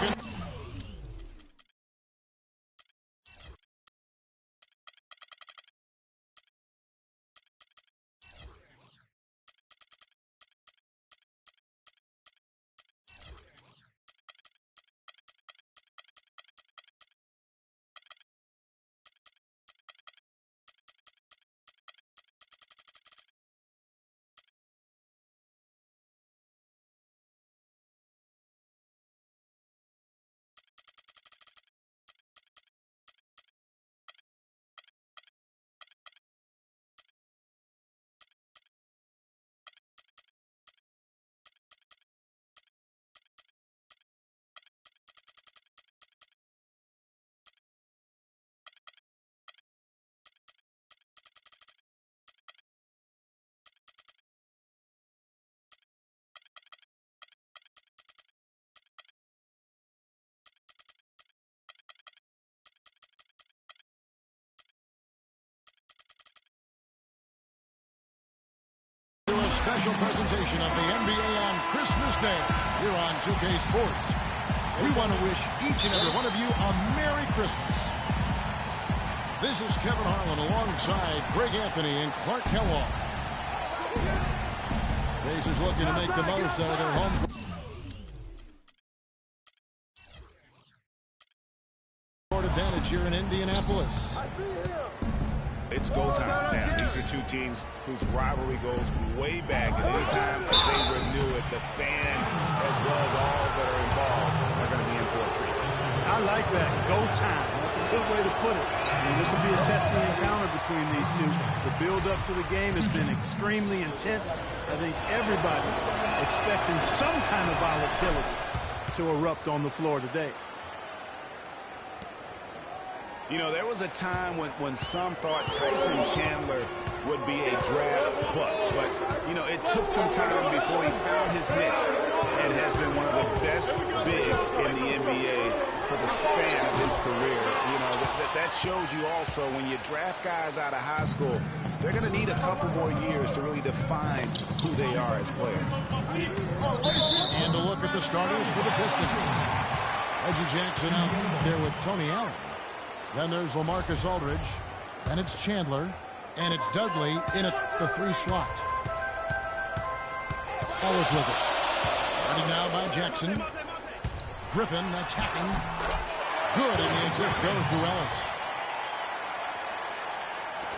Griffin. A special presentation of the NBA on Christmas Day here on 2K Sports. We want to wish each and every one of you a Merry Christmas. This is Kevin Harlan alongside Greg Anthony and Clark Kellogg. Pacers looking to make the most out of their home. Court advantage here in Indianapolis. It's go time now. These are two teams whose rivalry goes way back. And anytime they renew it, the fans, as well as all that are involved, are going to be in for a treat. I like that. Go time. That's a good way to put it. I mean, this will be a testing encounter between these two. The build-up to the game has been extremely intense. I think everybody's expecting some kind of volatility to erupt on the floor today. You know, there was a time when some thought Tyson Chandler would be a draft bust. But, you know, it took some time before he found his niche and has been one of the best bigs in the NBA for the span of his career. You know, that shows you also when you draft guys out of high school, they're going to need a couple more years to really define who they are as players. And a look at the starters for the Pistons. Reggie Jackson out there with Tony Allen. Then there's LaMarcus Aldridge, and it's Chandler, and it's Dudley in at the 3 slot. Ellis with it. Ready now by Jackson. Griffin attacking. Good, and the assist goes to Ellis.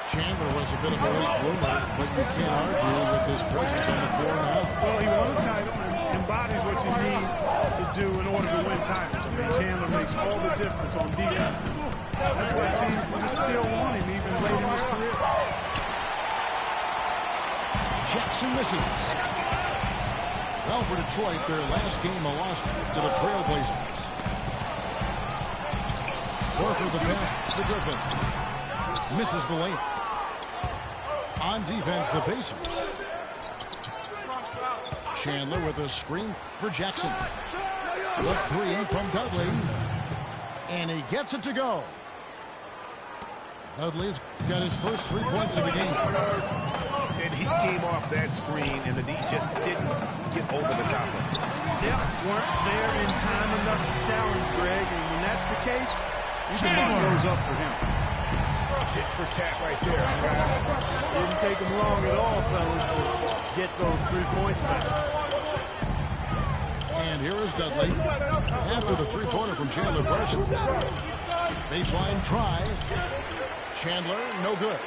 Chandler was a bit of a late bloomer, but you can't argue with his presence on the floor now. Well, he won a title and embodies what you need to do in order to win titles. I mean, Chandler makes all the difference on defense. That's why teams will just still want him even late in his career. Jackson misses. Well, for Detroit, their last game a loss to the Trailblazers. Horford the pass to Griffin. Misses the layup. On defense, the Pacers. Chandler with a screen for Jackson. The 3 from Dudley. And he gets it to go. Dudley's got his first 3 points of the game. And he came off that screen, and the D just didn't get over the top of it. Yep, weren't there in time enough to challenge Greg, and when that's the case, the mark goes up for him. Tit for tat right there, guys. Didn't take him long at all, fellas, to get those 3 points back. And here is Dudley after the 3-pointer from Chandler Parsons. Baseline try. Chandler, no good.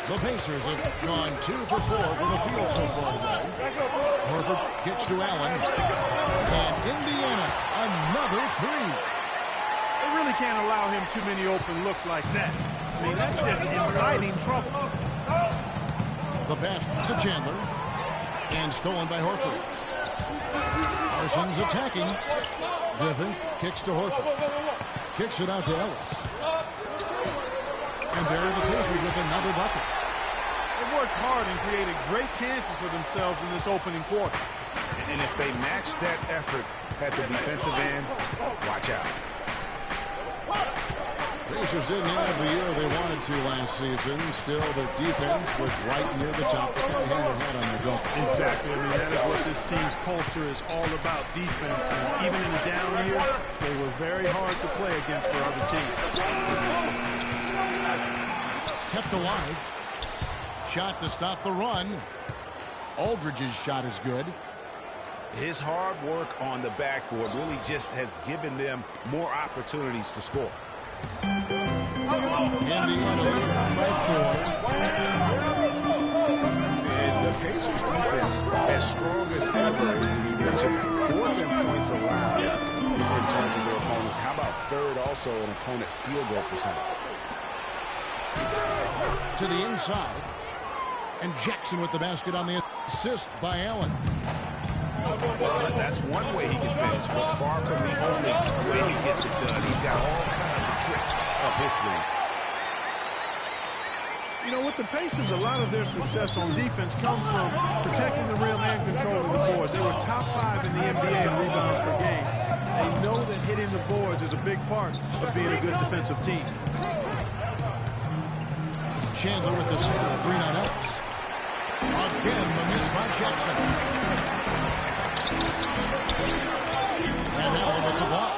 The Pacers have gone 2 for 4 from the field so far today. Horford kicks to Allen. And Indiana, another 3. They really can't allow him too many open looks like that. I mean, that's just inviting trouble. The pass to Chandler. And stolen by Horford. Parsons attacking. Griffin kicks to Horford. Kicks it out to Ellis. And there are the Pacers with another bucket. They've worked hard and created great chances for themselves in this opening quarter. And if they match that effort at the defensive end, watch out. Pacers didn't have the year they wanted to last season. Still, their defense was right near the top. They kind of hang their head on their goal. Exactly. I mean, that is what this team's culture is all about, defense. And even in a down year, they were very hard to play against for other teams. Kept alive. Shot to stop the run. Aldridge's shot is good. His hard work on the backboard really just has given them more opportunities to score. Indiana lead by 4. And the Pacers defense as strong as ever. You mentioned 4th points allowed in terms of their opponents. How about 3rd also in opponent field goal percentage? To the inside. And Jackson with the basket on the assist by Allen. That's one way he can finish, but far from the only way he gets it done. He's got all kinds of tricks up his sleeve. You know, with the Pacers, a lot of their success on defense comes from protecting the rim and controlling the boards. They were top 5 in the NBA in rebounds per game. They know that hitting the boards is a big part of being a good defensive team. Chandler with the screen on Ellis. Again, the miss by Jackson. And Allen with the ball.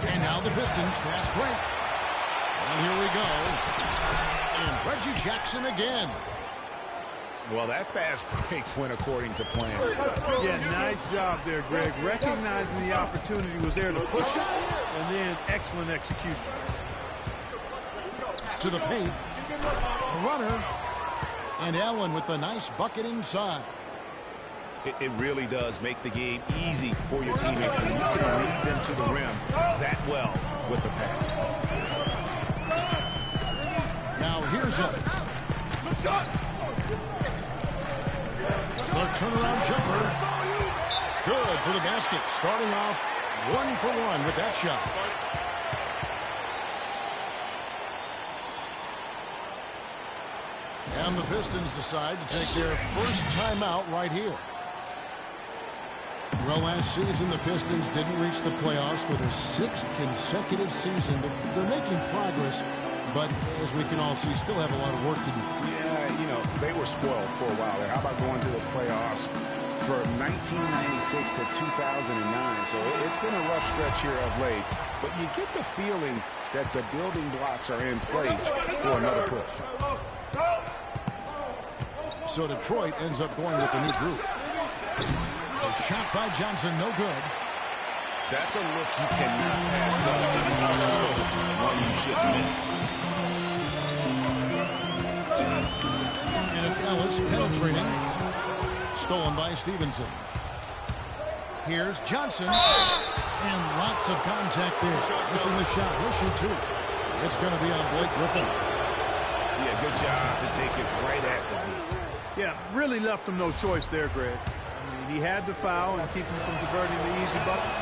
And now the Pistons fast break. And here we go. And Reggie Jackson again. Well, that fast break went according to plan. Yeah, nice job there, Greg. Recognizing the opportunity was there to push it, and then excellent execution. To the paint. A runner. And Allen with the nice bucket inside. It really does make the game easy for your teammates when you can lead them to the rim that well with the pass. Now here's Ellis. The turnaround jumper. Good for the basket. Starting off 1 for 1 with that shot. And the Pistons decide to take their first timeout right here. Well, last season, the Pistons didn't reach the playoffs for their 6th consecutive season. They're making progress, but as we can all see, still have a lot of work to do. Yeah, you know, they were spoiled for a while there. How about going to the playoffs from 1996 to 2009? So it's been a rough stretch here of late. But you get the feeling that the building blocks are in place for another push. So Detroit ends up going with the new group. A shot by Johnson, no good. That's a look you cannot pass up. It's also one you shouldn't miss. And it's Ellis penetrating. Stolen by Stevenson. Here's Johnson. And lots of contact there. Missing the shot. He'll shoot 2. It's going to be on Blake Griffin. Yeah, good job to take it right at the lead. Yeah, really left him no choice there, Greg. I mean, he had to foul and keep him from converting the easy bucket.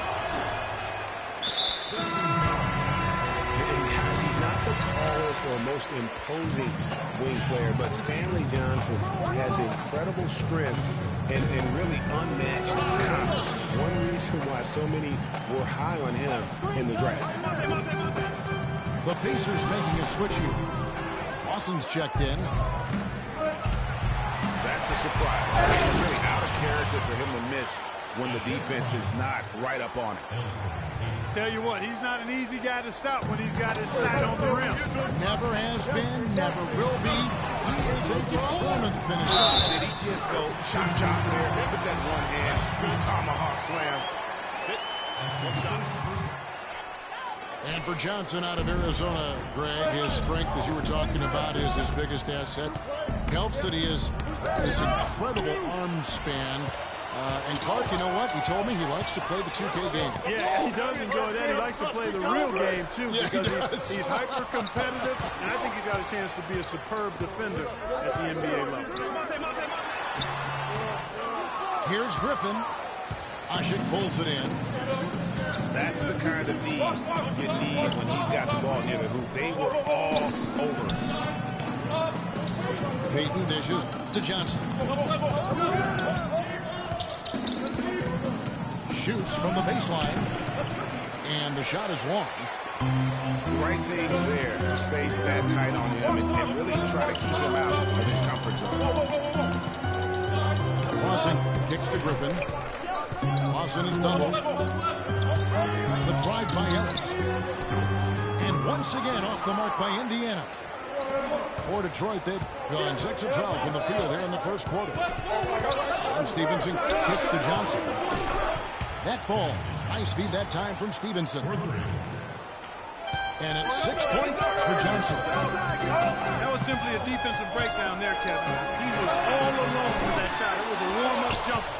And guys, he's not the tallest or most imposing wing player, but Stanley Johnson has incredible strength and really unmatched confidence. One reason why so many were high on him in the draft. The Pacers making a switch here. Lawson's checked in. That's a surprise. It's really out of character for him to miss when the defense is not right up on it. Tell you what, he's not an easy guy to stop when he's got his sight on the rim. Never has been, never will be. He is a determined finisher. Did he just go chop there? With that one hand tomahawk slam. And for Johnson out of Arizona, Greg, his strength, as you were talking about, is his biggest asset. Helps that he has this incredible arm span. And Clark, you know what? He told me he likes to play the 2K game. Yeah, he does enjoy that. He likes to play the real game, too, Yeah, because he's hyper-competitive, and I think he's got a chance to be a superb defender at the NBA level. Here's Griffin. Asik pulls it in. That's the kind of D you need when he's got the ball near the hoop. They were all over. Payton dishes to Johnson. Shoots from the baseline. And The shot is long. Right thing there to stay that tight on him and really try to keep him out of his comfort zone. Lawson kicks to Griffin. Lawson is doubled. The drive by Ellis. And once again off the mark by Indiana. For Detroit, they've gone 6 of 12 from the field here in the first quarter. And Stevenson kicks to Johnson. That falls. Nice feed that time from Stevenson. And it's 6 points for Johnson. That was simply a defensive breakdown there, Kevin. He was all alone with that shot. It was a warm-up jumper.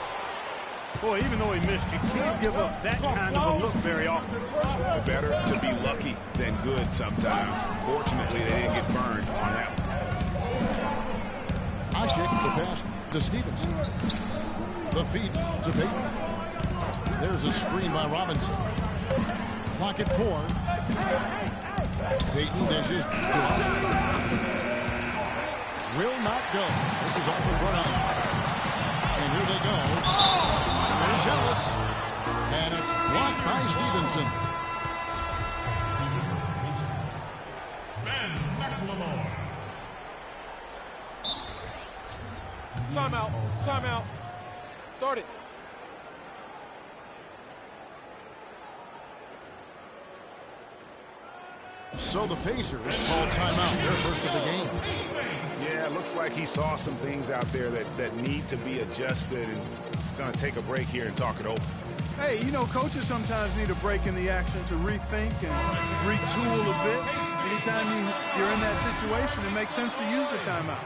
Boy, even though he missed, you can't give up that kind of a look very often. Better to be lucky than good sometimes. Fortunately, they didn't get burned on that one. Ashik, the pass to Stevenson. The feed to Payton. There's a screen by Robinson. Clock at 4. Payton dishes. Will not go. This is off the front end. And here they go. There's Ellis. And it's blocked by Stevenson. Timeout. Timeout. Start it. So the Pacers call timeout, their first of the game. Yeah, it looks like he saw some things out there that need to be adjusted, and he's going to take a break here and talk it over. Hey, you know, coaches sometimes need a break in the action to rethink and retool a bit. Anytime you're in that situation, it makes sense to use a timeout.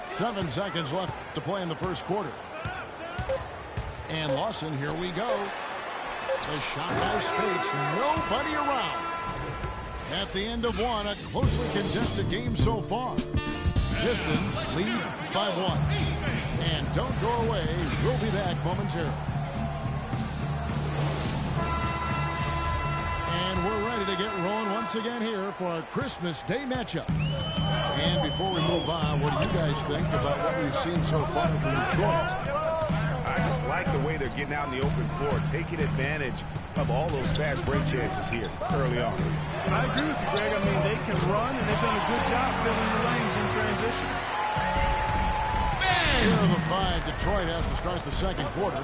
Seven seconds left to play in the first quarter. And Lawson, here we go. The shot by Spates, nobody around. At the end of one, a closely contested game so far. Pistons lead by 1. And don't go away, we'll be back momentarily. And we're ready to get rolling once again here for our Christmas Day matchup. And before we move on, what do you guys think about what we've seen so far from Detroit? I just like the way they're getting out in the open floor, taking advantage of all those fast break chances here early on. I agree with you, Greg. I mean, they can run, and they've done a good job filling the lanes in transition. Here are the 5 Detroit has to start the second quarter.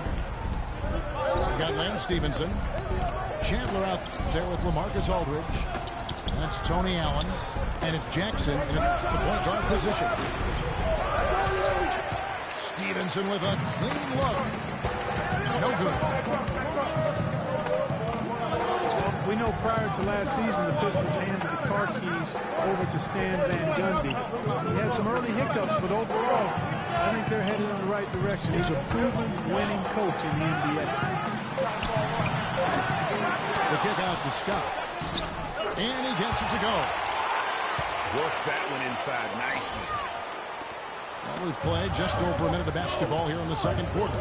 Got Lance Stevenson. Chandler out there with LaMarcus Aldridge. That's Tony Allen. And it's Jackson in the point guard position. Stevenson with a clean look. No good. Well, we know prior to last season, the Pistons handed the car keys over to Stan Van Gundy. He had some early hiccups, but overall, I think they're headed in the right direction. He's a proven winning coach in the NBA. The kick out to Scott. And he gets it to go. Works that one inside nicely. Well, we've played just over a minute of basketball here in the second quarter.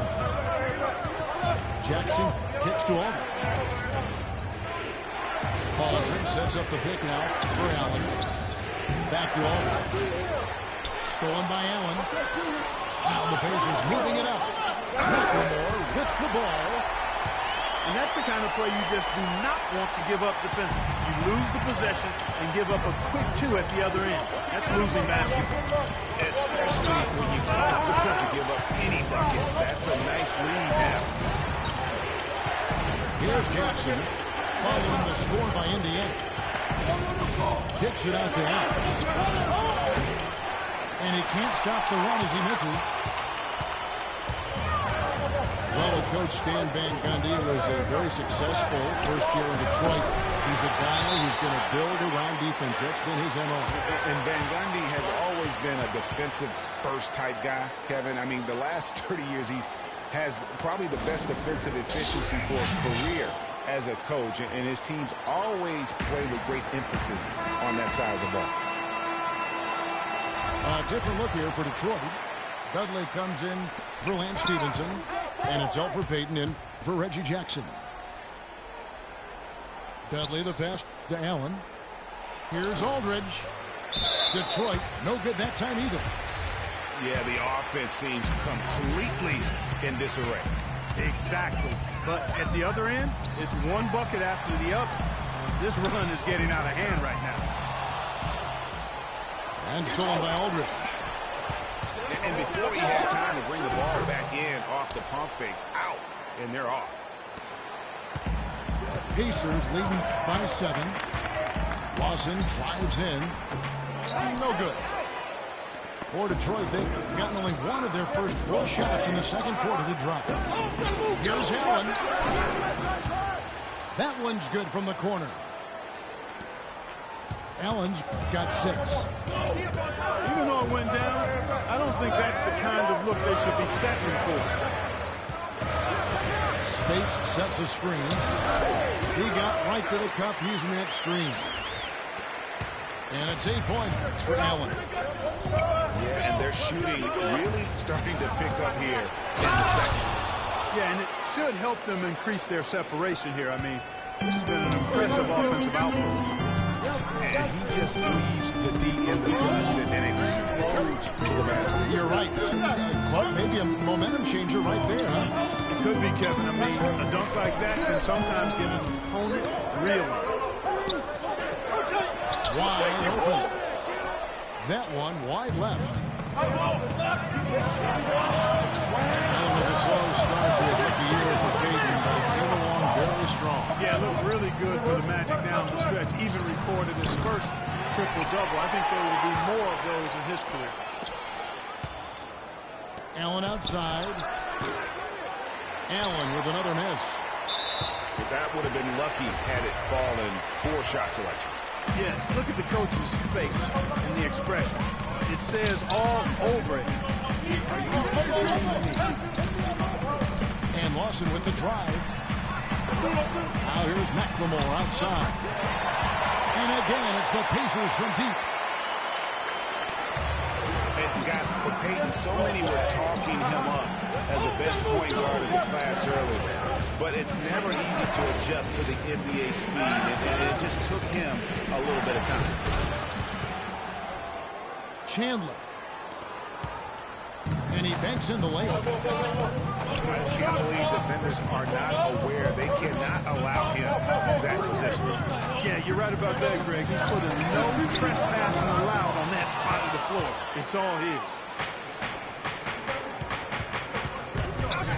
Jackson kicks to Aldridge. Aldridge sets up the pick now for Allen. Back to Aldridge. Stolen by Allen. Now the Pacers moving it up. McLemore with the ball. And that's the kind of play you just do not want to give up defensively. You lose the possession and give up a quick 2 at the other end. That's losing basketball. Especially when you can't afford to give up any buckets. That's a nice lead now. Here's Jackson following the score by Indiana. Kicks it out to Allen. And he can't stop the run as he misses. Well, with Coach Stan Van Gundy, it was a very successful first year in Detroit. He's a guy who's going to build around defense. That's been his MO. And Van Gundy has always been a defensive first type guy, Kevin. I mean, the last 30 years, has probably the best defensive efficiency for his career as a coach. And his teams always play with great emphasis on that side of the ball. A different look here for Detroit. Dudley comes in for Lance Stevenson. And it's out for Payton in for Reggie Jackson. Dudley the pass to Allen. Here's Aldridge. Detroit, no good that time either. Yeah, the offense seems completely in disarray. Exactly. But at the other end, it's one bucket after the other. This run is getting out of hand right now. And stolen by Aldridge. And before he had time to bring the ball back in off the pump fake, out, and they're off. Pacers leading by 7. Lawson drives in. No good. For Detroit, they've gotten only one of their first 4 shots in the second quarter to drop. Here's Allen. That one's good from the corner. Allen's got 6. Even though it went down, I don't think that's the kind of look they should be settling for. Space sets a screen. He got right to the cup using that screen. And it's 8 points for Allen. Yeah, and they're shooting really starting to pick up here in the second. Yeah, and it should help them increase their separation here. I mean, this has been an impressive offensive output. And he just leaves the D in the dust and then explodes to the basket. You're right. Clark, maybe a momentum changer right there, huh? It could be, Kevin. I mean, a dunk like that can sometimes get an opponent reeling. Wide open. That one wide left. Allen was a slow start to his rookie year for Payton, but he came along very strong. Yeah, looked really good for the Magic down the stretch. Even recorded his first triple-double. I think there will be more of those in his career. Allen outside. Allen with another miss. That would have been lucky had it fallen. Poor shot selection. Yeah, look at the coach's face and the expression. It says all over it. And Lawson with the drive. Now here's McLemore outside. And again, it's the Pacers from deep. And guys, for Payton, so many were talking him up as the best point guard of the class early. But it's never easy to adjust to the NBA speed, and it just took him a little bit of time. Chandler. And he banks in the layup. I can't believe defenders are not aware. They cannot allow him that position. Yeah, you're right about that, Greg. He's put a no trespassing allowed on that spot of the floor. It's all his.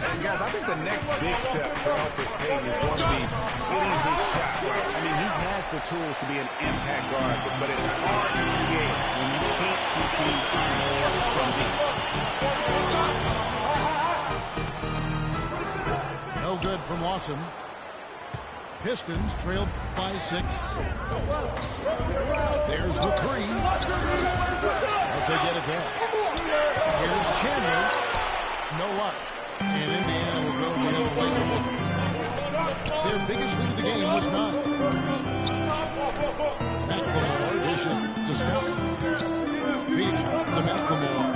And guys, I think the next big step for Elfrid Payton is going to be getting his shot right. I mean, he has the tools to be an impact guard, but it's hard to create when you can't keep teams honest from deep. No good from Lawson. Pistons trailed by 6. There's the 3. But they get it back. Here's Chandler. No luck. And Indiana will go the other way with it. Their biggest lead of the game was 9. McLemore dishes to Scott. Feeds to McLemore.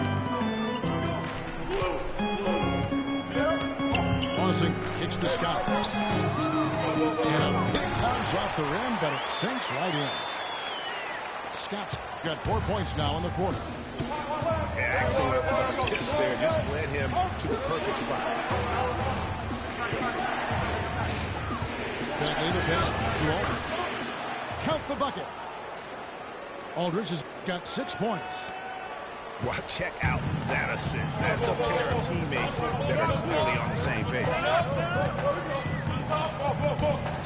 Lawson kicks to Scott. And a big bounce off the rim, but it sinks right in. Scott's got 4 points now in the quarter. Excellent assist there. Just led him to the perfect spot. Bentley the pass to Aldridge. Count the bucket. Aldridge has got 6 points. Well, check out that assist. That's a pair of teammates that are clearly on the same page.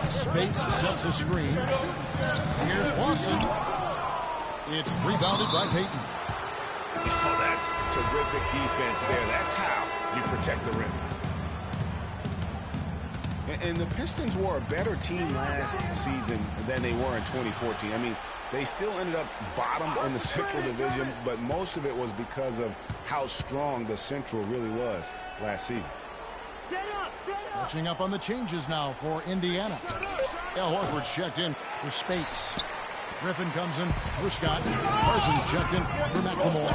Space sets a screen. Here's Lawson. It's rebounded by Payton. Oh, that's terrific defense there. That's how you protect the rim. And the Pistons were a better team last season than they were in 2014. I mean, they still ended up bottom in the Central Division, but most of it was because of how strong the Central really was last season. Catching up on the changes now for Indiana. Al Horford's checked in for Spates. Griffin comes in for Scott. Parsons checked in for McLemore.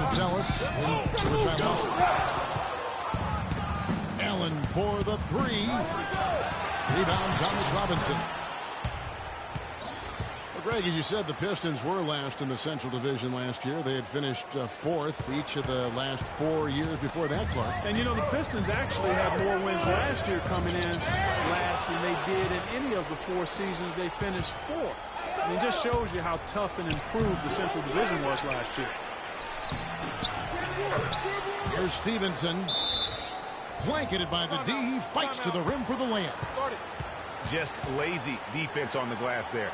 Metellus in for Ty Lawson. Allen for the 3. Rebound, Thomas Robinson. Greg, as you said, the Pistons were last in the Central Division last year. They had finished fourth each of the last 4 years before that, Clark. And, you know, the Pistons actually had more wins last year coming in last than they did in any of the 4 seasons they finished fourth. And it just shows you how tough and improved the Central Division was last year. Here's Stevenson. Blanketed by the D. He fights to the rim for the layup. Just lazy defense on the glass there.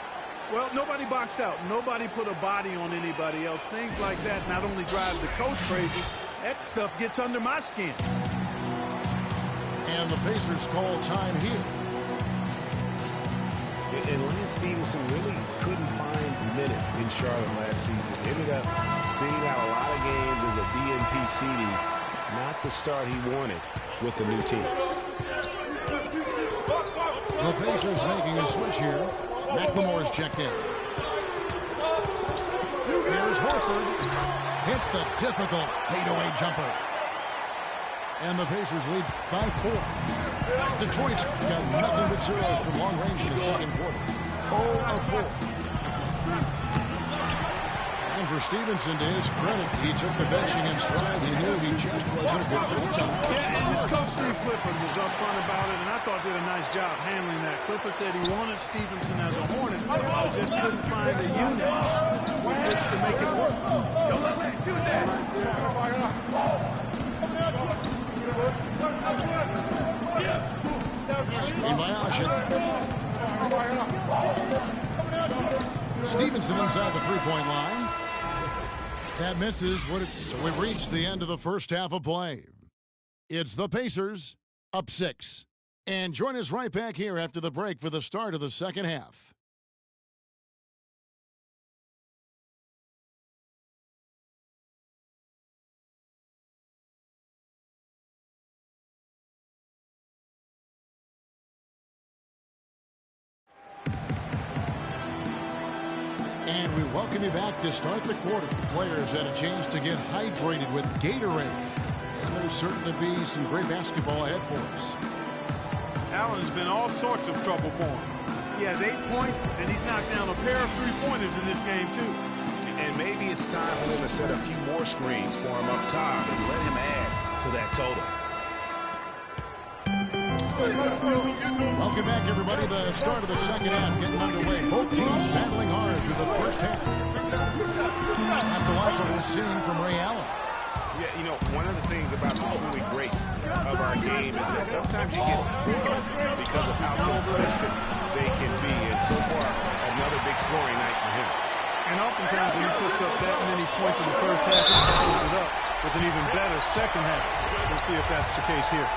Well, nobody boxed out. Nobody put a body on anybody else. Things like that not only drive the coach crazy, that stuff gets under my skin. And the Pacers call time here. And Lance Stevenson really couldn't find minutes in Charlotte last season. Ended up sitting out a lot of games as a DNP CD. Not the start he wanted with the new team. The Pacers making a switch here. McLemore's checked in. Here's Horford. Hits the difficult fadeaway jumper. And the Pacers lead by 4. Detroit's got nothing but zeros from long range in the second quarter. 0 of 4. And for Stevenson, to his credit, he took the benching in stride. He knew he just wasn't good for the time. Yeah, and his coach, Steve Clifford, was upfront about it, and I thought did a nice job handling that. Clifford said he wanted Stevenson as a Hornet, but just couldn't find a unit with which to make it work. Screen by Ashen. Stevenson inside the three-point line. That misses. So we've reached the end of the first half of play. It's the Pacers up 6. And join us right back here after the break for the start of the second half. And we welcome you back to start the quarter. Players had a chance to get hydrated with Gatorade. And there's certain to be some great basketball ahead for us. Allen's been all sorts of trouble for him. He has 8 points, and he's knocked down a pair of three-pointers in this game, too. And maybe it's time for them to set a few more screens for him up top and let him add to that total. Welcome back, everybody. The start of the second half getting underway. Both teams battling hard through the first half. Have to like what we're seeing from Ray Allen. Yeah, you know, one of the things about the truly greats of our game is that sometimes you get spoiled because of how consistent they can be. And so far, another big scoring night for him. And oftentimes when he puts up that many points in the first half, he follows it up with an even better second half. We'll see if that's the case here.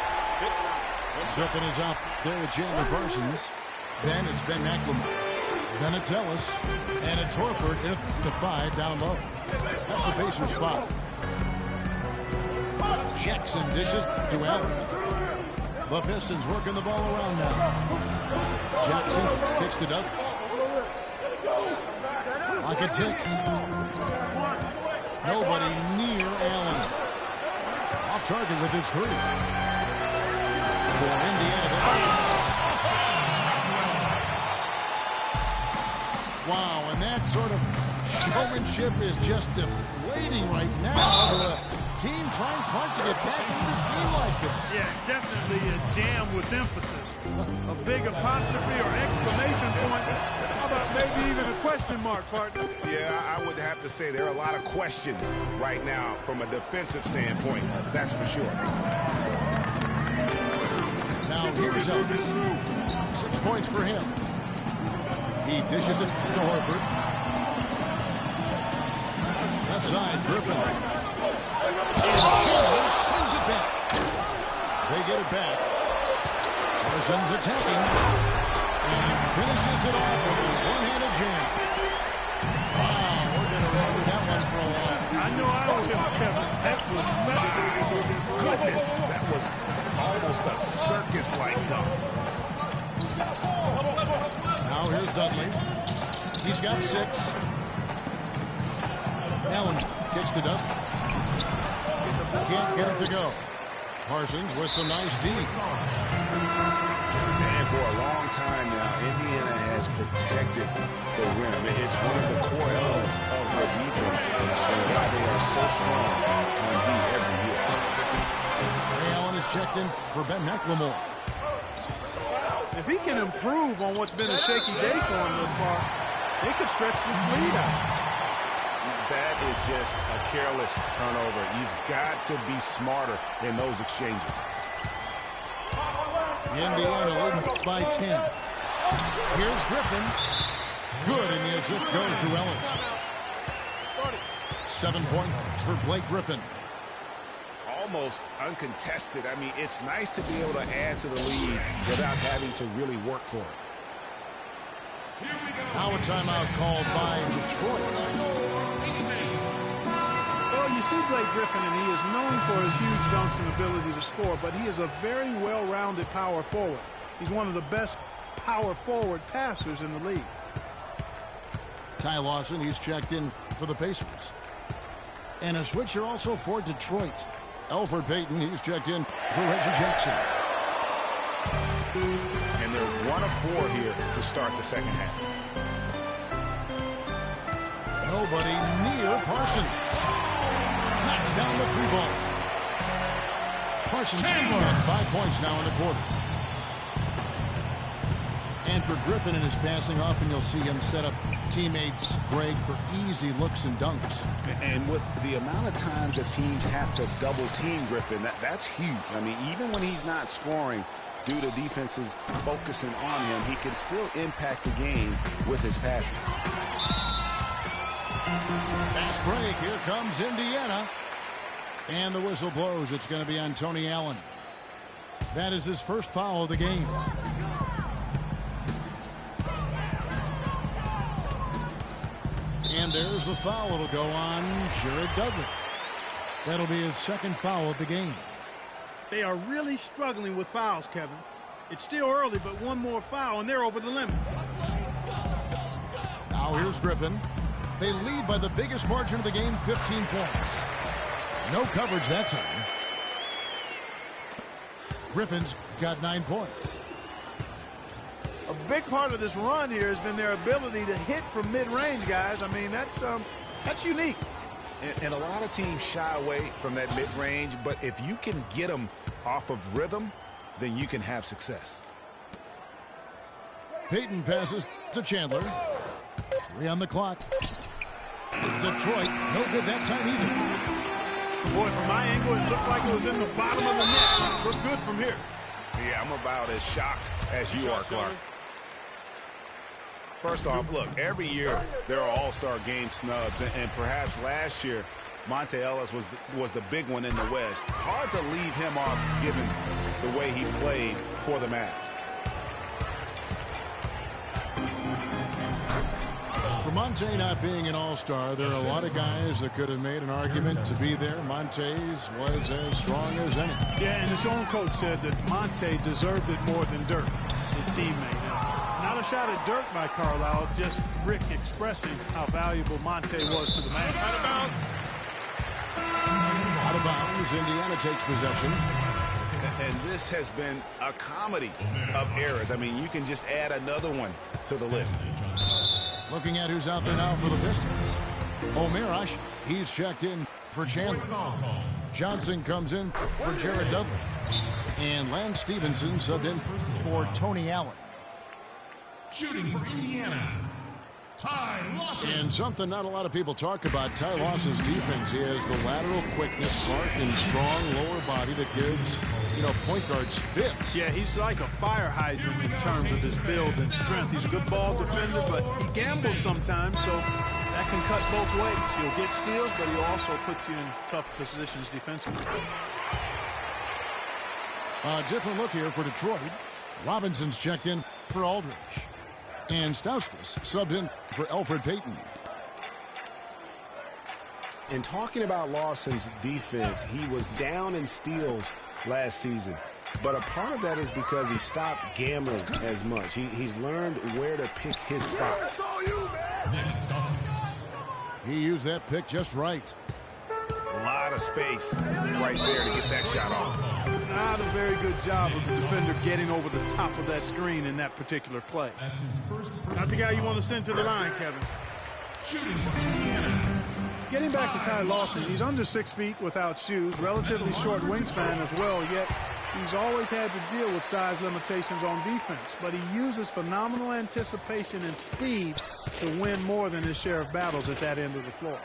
Griffin is out there with Chandler Parsons. Then it's Ben McLemore. Then it's Ellis. And it's Horford in the 5 down low. That's the Pacers' 5. Jackson dishes to Allen. The Pistons working the ball around now. Jackson kicks to Doug. Clock at 6. Nobody near Allen. Off target with his 3. For Indiana. Wow, and that sort of showmanship is just deflating right now to a team trying Clark to get back into this game like this. Yeah, definitely a jam with emphasis. A big apostrophe or exclamation point. How about maybe even a question mark, partner? Yeah, I would have to say there are a lot of questions right now from a defensive standpoint. That's for sure. Now here's Ellis. 6 points for him. He dishes it to Horford. Left side, Griffin. And sends it back. They get it back. Parsons attacking. And he finishes it off with a one-handed jam. Wow, we're going to remember that one for a while. I know I owe him, Kevin. That was magical. Goodness, that was almost a circus-like dunk. Now here's Dudley. He's got 6. Allen kicks to Doug. Can't get it to go. Parsons with some nice D. And for a long time now, Indiana has protected the rim. It's one of the core elements of their defense and why they are so strong on D every year. Ray Allen is checked in for Ben McLemore. If he can improve on what's been a shaky day for him thus far, they could stretch this lead out. That is just a careless turnover. You've got to be smarter in those exchanges. Indiana leading by 10. Here's Griffin. Good, and the assist goes to Ellis. 7 points for Blake Griffin. Almost uncontested. I mean, it's nice to be able to add to the lead without having to really work for it. Now a timeout called by Detroit. Well, you see Blake Griffin, and he is known for his huge dunks and ability to score, but he is a very well-rounded power forward. He's one of the best power forward passers in the league. Ty Lawson, he's checked in for the Pacers. And a switcher also for Detroit. Elfrid Payton, he's checked in for Reggie Jackson. And they're 1 of 4 here to start the second half. Nobody near Parsons. Knocks down the 3-ball. Parsons at 5 points now in the quarter. And for Griffin in his passing, often you'll see him set up teammates, Greg, for easy looks and dunks. And with the amount of times that teams have to double team Griffin, that's huge. I mean, even when he's not scoring due to defenses focusing on him, he can still impact the game with his passing. Fast break. Here comes Indiana. And the whistle blows. It's going to be on Tony Allen. That is his first foul of the game. And there's the foul. It'll go on Jared Dudley. That'll be his second foul of the game. They are really struggling with fouls, Kevin. It's still early, but one more foul, and they're over the limit. Now here's Griffin. They lead by the biggest margin of the game, 15 points. No coverage that time. Griffin's got 9 points. A big part of this run here has been their ability to hit from mid-range, guys. I mean, that's unique. And a lot of teams shy away from that mid-range, but if you can get them off of rhythm, then you can have success. Payton passes to Chandler. 3 on the clock. Detroit, no good that time either. Boy, from my angle, it looked like it was in the bottom of the net. Looked good from here. Yeah, I'm about as shocked as you are, Clark. First off, look, every year there are all-star game snubs, and perhaps last year Monte Ellis was the big one in the West. Hard to leave him off given the way he played for the Mavs. For Monte not being an all-star, there are a lot of guys that could have made an argument to be there. Monte's was as strong as any. Yeah, and his own coach said that Monte deserved it more than Dirk, his teammate. Not a shot at Dirk by Carlisle, just Rick expressing how valuable Monte was to the Mavs. Out of bounds. Out of bounds, Indiana takes possession. And this has been a comedy of errors. I mean, you can just add another one to the list. Looking at who's out there now for the Pistons. Omer Ashe, he's checked in for Chandler. Johnson comes in for Jared Dudley. And Lance Stevenson subbed in for Tony Allen. Shooting for Indiana, Ty Lawson. And something not a lot of people talk about, Ty Lawson's defense. He has the lateral quickness, Clark, and strong lower body that gives, point guards fits. Yeah, he's like a fire hydrant in terms of his build and strength. He's a good ball defender, but he gambles sometimes, so that can cut both ways. He'll get steals, but he'll also put you in tough positions defensively. A different look here for Detroit. Robinson's checked in for Aldridge. And Stauskas subbed in for Elfrid Payton. In talking about Lawson's defense, he was down in steals last season. But a part of that is because he stopped gambling as much. He's learned where to pick his spots. He used that pick just right. A lot of space right there to get that shot off. Not a very good job of the defender getting over the top of that screen in that particular play. That's his first Not the guy you want to send to the line, Kevin. shooting for Indiana. Getting back to Ty Lawson, he's under 6 feet without shoes, relatively short wingspan as well, yet he's always had to deal with size limitations on defense. But he uses phenomenal anticipation and speed to win more than his share of battles at that end of the floor.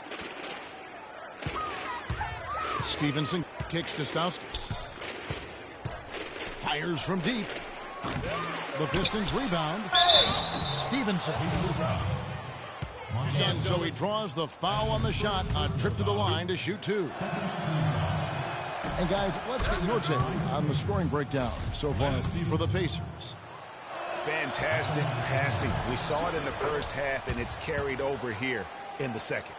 Stevenson kicks to Stauskas. Fires from deep. The Pistons rebound. Stevenson. And so he draws the foul on the shot. A trip to the line to shoot 2. And guys, let's get your take on the scoring breakdown so far for the Pacers. Fantastic passing. We saw it in the first half, and it's carried over here in the second.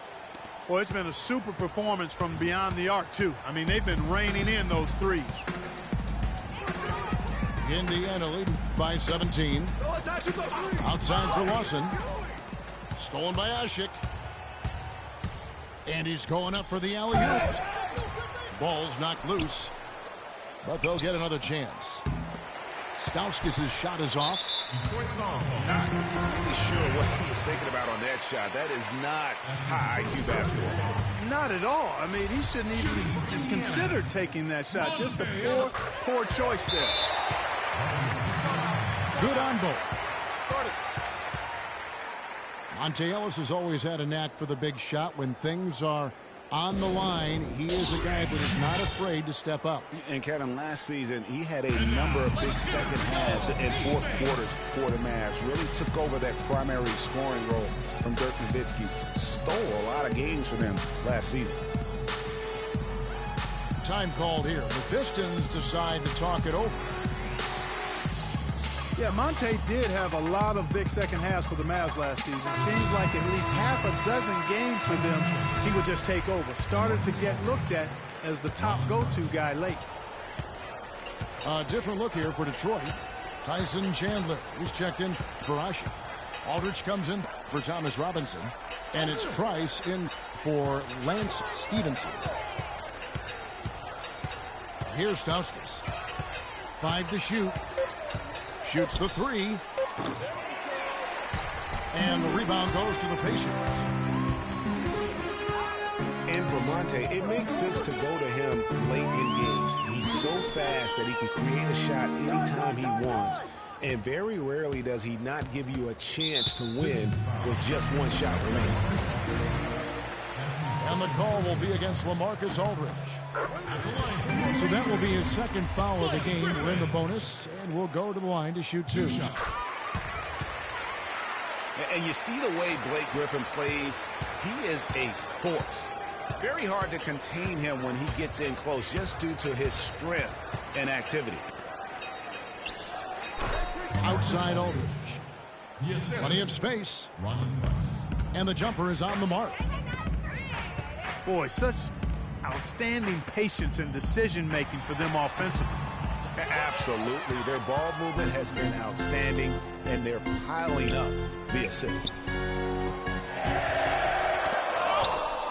Well, it's been a super performance from beyond the arc, too. I mean, they've been raining in those threes. Indiana leading by 17. Outside for Lawson. Stolen by Ashik. And he's going up for the alley-oop. Ball's knocked loose, but they'll get another chance. Stauskas' shot is off. Not really sure what he was thinking about on that shot. That is not high IQ basketball. Not at all. I mean, he shouldn't even have considered taking that shot. Just a poor choice there. Good on both. Monte Ellis has always had a knack for the big shot. When things are on the line, he is a guy that is not afraid to step up. And Kevin, last season, he had a number of big second halves and fourth quarters for the Mavs. Really took over that primary scoring role from Dirk Nowitzki. Stole a lot of games for them last season. Time called here. The Pistons decide to talk it over. Yeah, Monte did have a lot of big second halves for the Mavs last season. Seems like at least half a dozen games for them, he would just take over. Started to get looked at as the top go-to guy late. A different look here for Detroit. Tyson Chandler, he's checked in for Ashik. Aldridge comes in for Thomas Robinson. And it's Price in for Lance Stevenson. Here's Stauskas. 5 to shoot. Shoots the 3. And the rebound goes to the Pacers. And for Monte, it makes sense to go to him late in games. He's so fast that he can create a shot anytime he wants. And very rarely does he not give you a chance to win with just one shot remaining. And the call will be against LaMarcus Aldridge. So that will be his second foul of the game. We're in the bonus, and we'll go to the line to shoot 2. And you see the way Blake Griffin plays. He is a force. Very hard to contain him when he gets in close just due to his strength and activity. Outside Aldridge. Plenty of space. And the jumper is on the mark. Boy, such outstanding patience and decision-making for them offensively. Absolutely. Their ball movement has been outstanding, and they're piling up the assists.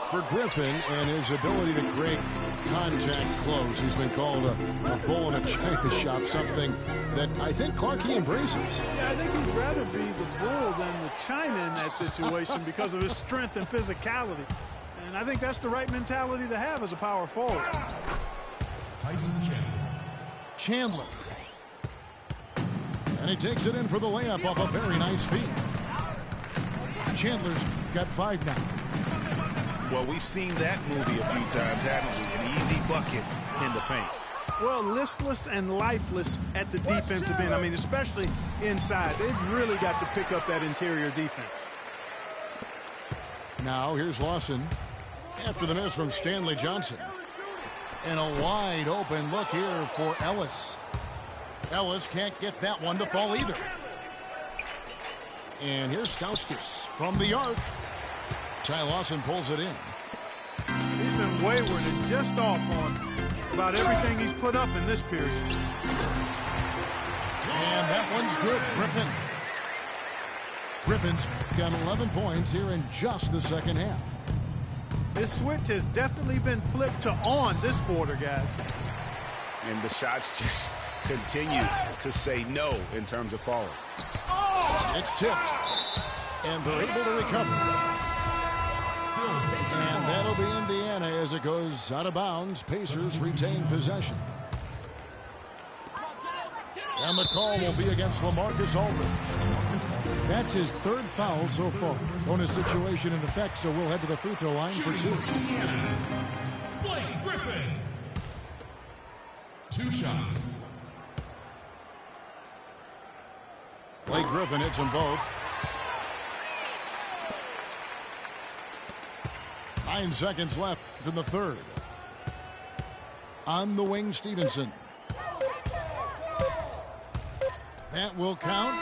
For Griffin and his ability to create contact close, he's been called a bull in a china shop, something that I think Clarkey embraces. Yeah, I think he'd rather be the bull than the china in that situation because of his strength and physicality. And I think that's the right mentality to have as a power forward. Tyson Chandler. And he takes it in for the layup off a very nice feed. Chandler's got 5 now. Well, we've seen that movie a few times, haven't we? An easy bucket in the paint. Well, listless and lifeless at the defensive end. I mean, especially inside. They've really got to pick up that interior defense. Now here's Lawson after the miss from Stanley Johnson. And a wide open look here for Ellis. Ellis can't get that one to fall either. And here's Stauskas from the arc. Ty Lawson pulls it in. He's been wayward and just off on about everything he's put up in this period. And that one's good. Griffin's got 11 points here in just the second half. His switch has definitely been flipped to on this quarter, guys. and the shots just continue to say no in terms of falling. It's tipped, and they're able to recover. And that'll be Indiana as it goes out of bounds. Pacers retain possession. And the call will be against LaMarcus Aldridge. That's his third foul so far. Bonus situation in effect, so we'll head to the free throw line for two. Blake Griffin. 2 shots. Blake Griffin hits them both. 9 seconds left in the third. On the wing, Stevenson. That will count.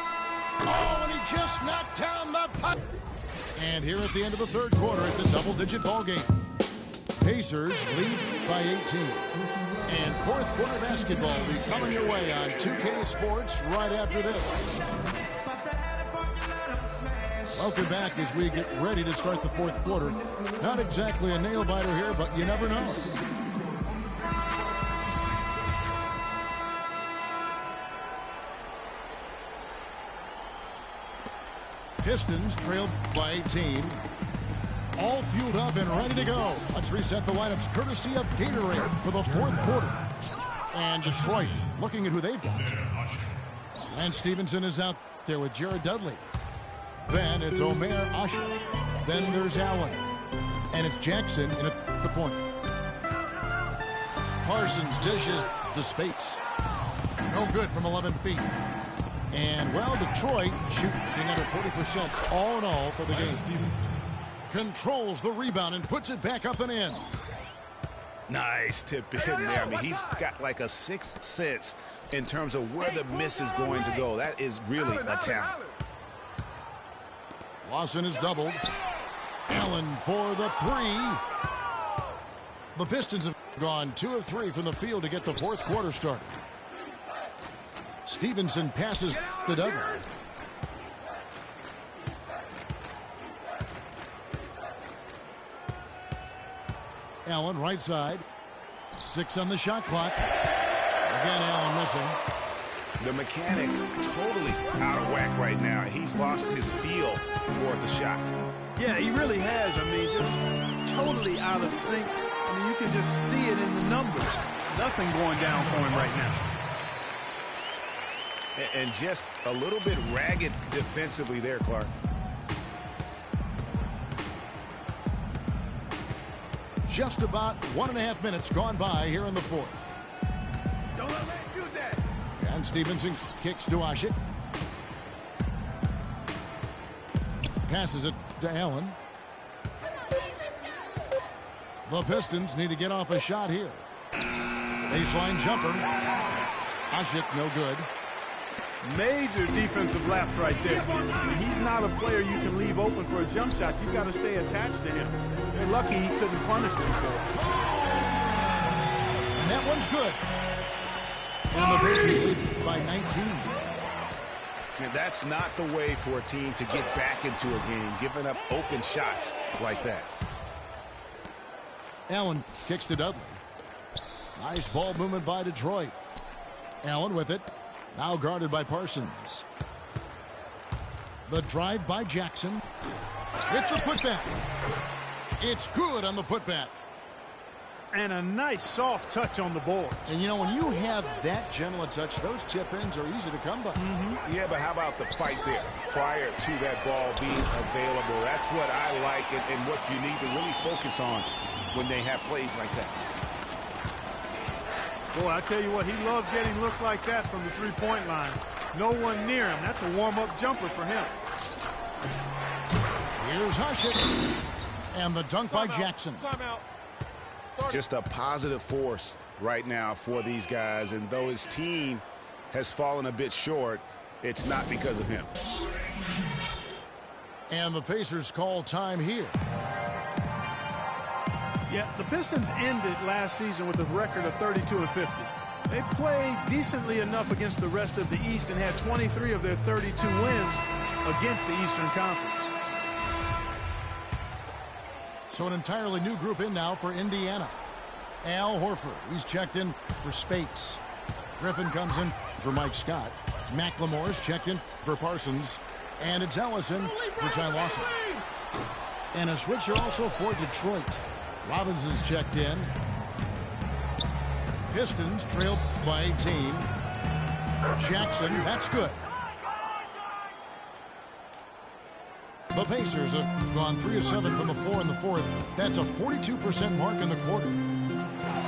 Oh, and he just knocked down the puck. And here at the end of the third quarter, it's a double-digit ball game. Pacers lead by 18. And fourth quarter basketball will be coming your way on 2K Sports right after this. Welcome back as we get ready to start the fourth quarter. Not exactly a nail-biter here, but you never know. Pistons trailed by 18. All fueled up and ready to go. Let's reset the lineups courtesy of Gatorade for the fourth quarter. And Detroit looking at who they've got. And Stevenson is out there with Jared Dudley. Then it's Omer Asher. Then there's Allen. And it's Jackson in at the point. Parsons dishes to Spates. No good from 11 feet. And, well, Detroit shooting under 40% all in all for the game. Controls the rebound and puts it back up and in. Nice tip in there. I mean, he's got like a sixth sense in terms of where the miss is going to go. That is really a talent. Lawson is doubled. Allen for the three. The Pistons have gone 2 of 3 from the field to get the fourth quarter started. Stevenson passes to Dudley. Allen right side. 6 on the shot clock. Again, Allen missing. The mechanics totally out of whack right now. He's lost his feel for the shot. Yeah, he really has. I mean, just totally out of sync. I mean, you can just see it in the numbers. Nothing going down for him right now. And just a little bit ragged defensively there, Clark. Just about 1.5 minutes gone by here in the fourth. Don't let me shoot that. And Stevenson kicks to Asik. Passes it to Allen. The Pistons need to get off a shot here. Baseline jumper. Asik no good. Major defensive lapse right there. I mean, he's not a player you can leave open for a jump shot. You've got to stay attached to him. They're lucky he couldn't punish them for it. And that one's good. And the Pacers lead by 19. And that's not the way for a team to get back into a game, giving up open shots like that. Allen kicks to Dudley. Nice ball movement by Detroit. Allen with it. Now guarded by Parsons. The drive by Jackson. With the putback. It's good on the putback. And a nice soft touch on the board. And, you know, when you have that gentle a touch, those chip-ins are easy to come by. Yeah, but how about the fight there prior to that ball being available? That's what I like and what you need to really focus on when they have plays like that. Boy, I tell you what, he loves getting looks like that from the three-point line. No one near him. That's a warm-up jumper for him. Here's Hasek. And the dunk by Jackson. Timeout. Just a positive force right now for these guys. And though his team has fallen a bit short, it's not because of him. And the Pacers call time here. Yeah, the Pistons ended last season with a record of 32-50. They played decently enough against the rest of the East and had 23 of their 32 wins against the Eastern Conference. So an entirely new group in now for Indiana. Al Horford, he's checked in for Spates. Griffin comes in for Mike Scott. McLemore's checked in for Parsons. And it's Ellison for Ty Lawson. And a switcher also for Detroit. Robinson's checked in. Pistons trailed by 18. Jackson, that's good. The Pacers have gone 3 of 7 from the floor in the fourth. That's a 42% mark in the quarter.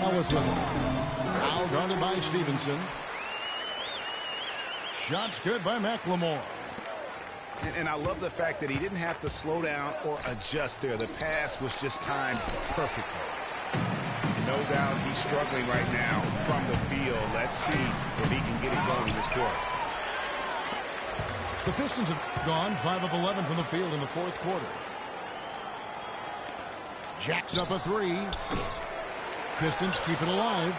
Ellis with it. Foul guarded by Stevenson. Shots good by McLemore. And I love the fact that he didn't have to slow down or adjust there. The pass was just timed perfectly. No doubt he's struggling right now from the field. Let's see if he can get it going this quarter. The Pistons have gone 5 of 11 from the field in the fourth quarter. Jacks up a 3. Pistons keep it alive.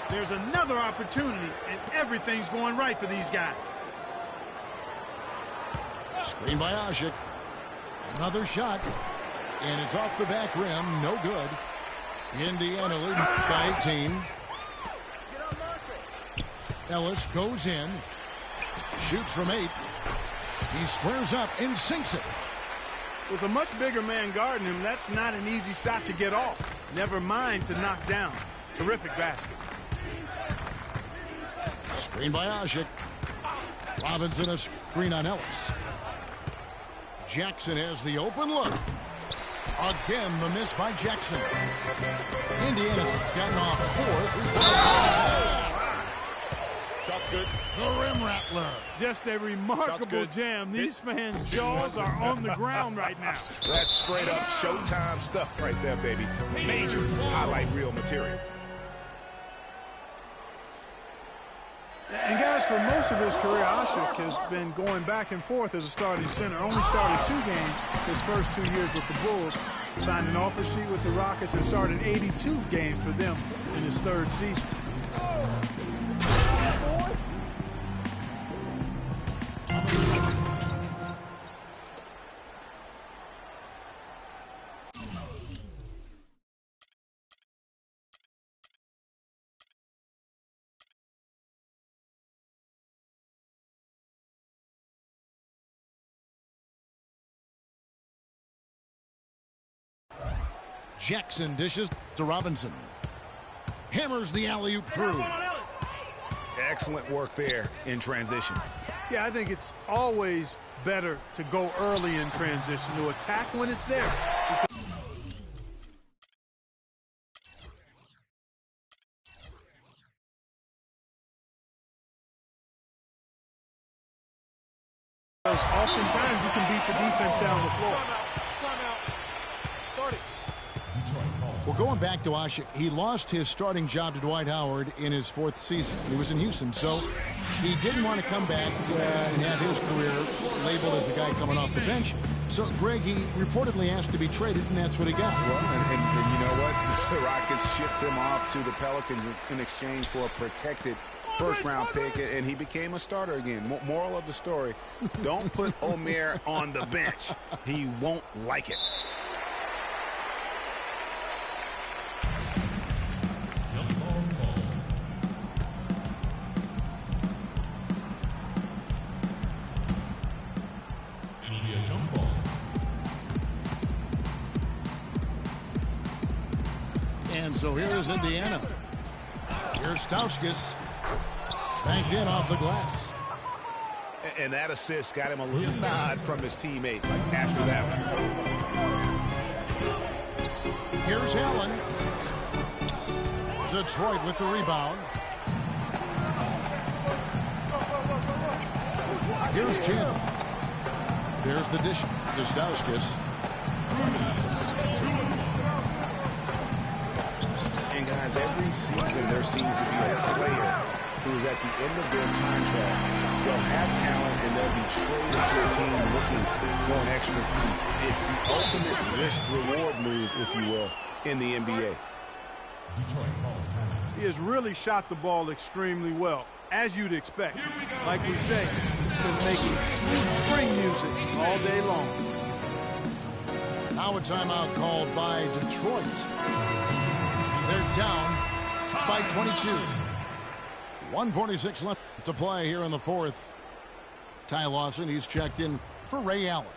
There's another opportunity, and everything's going right for these guys. Screen by Asik. Another shot. And it's off the back rim. No good. Indiana leading by 18. Ellis goes in. Shoots from 8. He squares up and sinks it. With a much bigger man guarding him, that's not an easy shot to get off. Never mind to knock down. Terrific basket. Screen by Asik. Robinson a screen on Ellis. Jackson has the open look. Again, the miss by Jackson. Indiana's gotten off 4 3-point. Shot's good. The rim rattler. Just a remarkable jam. These fans' jaws are on the ground right now. That's straight up Showtime stuff right there, baby. Major highlight reel material. And guys, for most of his career, Asik has been going back and forth as a starting center. Only started 2 games his first 2 years with the Bulls. Signed an offer sheet with the Rockets and started 82 games for them in his 3rd season. Jackson dishes to Robinson. Hammers the alley-oop through. Excellent work there in transition. Yeah, I think it's always better to go early in transition, to attack when it's there. Because oftentimes you can beat the defense down the floor. Well, going back to Asik, he lost his starting job to Dwight Howard in his 4th season. He was in Houston, so he didn't want to come back and have his career labeled as a guy coming off the bench. So, Greg, he reportedly asked to be traded, and that's what he got. Well, and you know what? The Rockets shipped him off to the Pelicans in exchange for a protected first-round pick, and he became a starter again. Moral of the story, don't put Omer on the bench. He won't like it. And so here is Indiana. Here's Stauskas. Banked in off the glass. And that assist got him a little nod from his teammate after that one. Here's Allen. Detroit with the rebound. Here's Chandler. There's the dish to Stauskas. And guys, every season there seems to be a player who's at the end of their contract. They'll have talent and they'll be traded to a team looking for an extra piece. It's the ultimate risk-reward move, if you will, in the NBA. He has really shot the ball extremely well, as you'd expect. Like we say, he's been making sweet spring music all day long. Now a timeout called by Detroit. They're down by 22. 1:46 left to play here in the fourth. Ty Lawson, he's checked in for Ray Allen.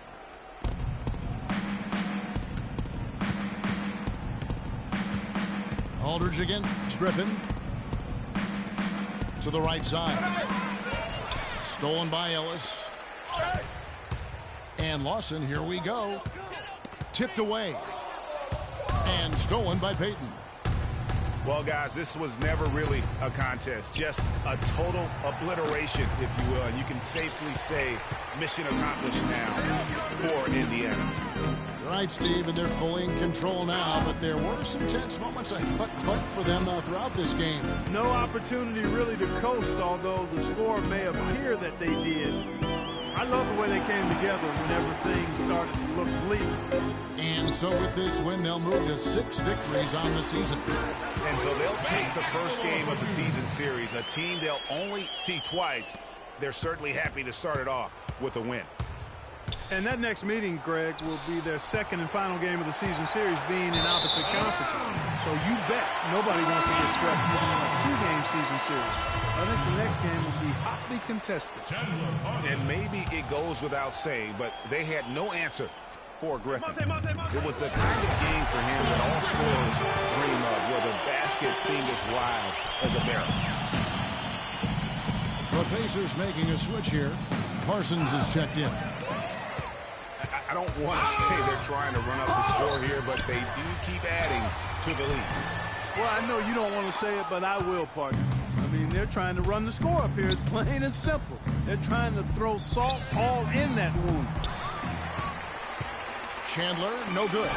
Aldridge against Griffin. To the right side. Stolen by Ellis. And Lawson, here we go. Tipped away. And stolen by Payton. Well, guys, this was never really a contest. Just a total obliteration, if you will. And you can safely say mission accomplished now for Indiana. You're right, Steve, and they're fully in control now. But there were some tense moments, I thought, for them throughout this game. No opportunity really to coast, although the score may appear that they did. I love the way they came together whenever things started to look bleak. And so with this win, they'll move to 6 victories on the season. And so they'll take the first game of the season series, a team they'll only see twice. They're certainly happy to start it off with a win. And that next meeting, Greg, will be their second and final game of the season series, being in opposite conferences. So you bet nobody wants to get stressed moving in a 2-game season series. I think the next game will be hotly contested. And maybe it goes without saying, but they had no answer for Griffin. It was the kind of game for him that all scorers dream of, where the basket seemed as wild as a barrel. The Pacers making a switch here. Parsons is checked in. I don't want to say they're trying to run up the score here, but they do keep adding to the lead. Well, I know you don't want to say it, but I will, partner. I mean, they're trying to run the score up here. It's plain and simple. They're trying to throw salt all in that wound. Chandler, no good.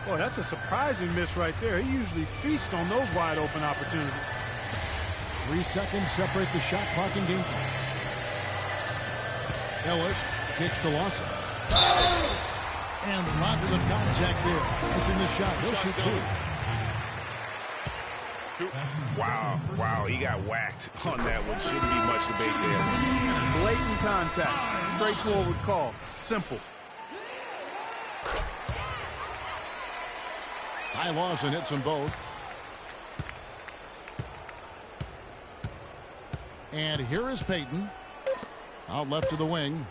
Boy, that's a surprising miss right there. He usually feasts on those wide open opportunities. 3 seconds separate the shot clock and game clock. Ellis kicks to Lawson. And lots of contact there. Missing the shot. He'll shoot 2. Wow, he got whacked on that one. Shouldn't be much debate there. Blatant contact. Straightforward call. Simple. Ty Lawson hits them both. And here is Payton. Out left to the wing.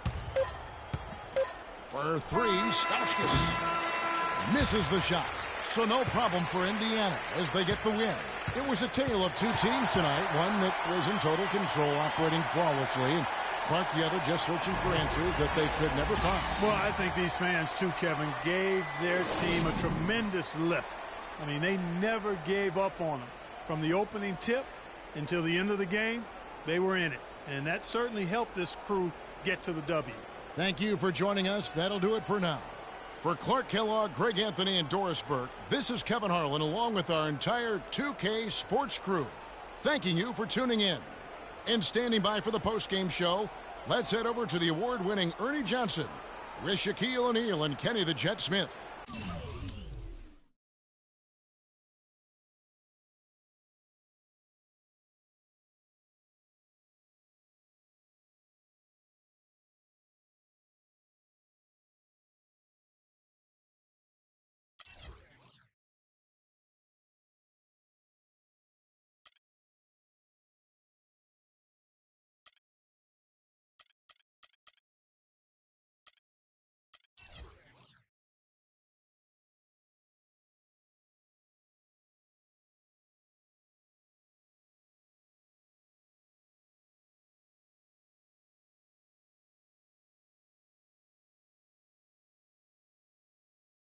For 3, Stauskas misses the shot. So no problem for Indiana as they get the win. It was a tale of 2 teams tonight. One that was in total control, operating flawlessly. And Clark the other just searching for answers that they could never find. Well, I think these fans, too, Kevin, gave their team a tremendous lift. I mean, they never gave up on them. From the opening tip until the end of the game, they were in it. And that certainly helped this crew get to the W. Thank you for joining us. That'll do it for now. For Clark Kellogg, Greg Anthony, and Doris Burke, this is Kevin Harlan along with our entire 2K Sports crew. Thanking you for tuning in. And standing by for the postgame show, let's head over to the award-winning Ernie Johnson with Shaquille O'Neal and Kenny the Jet Smith.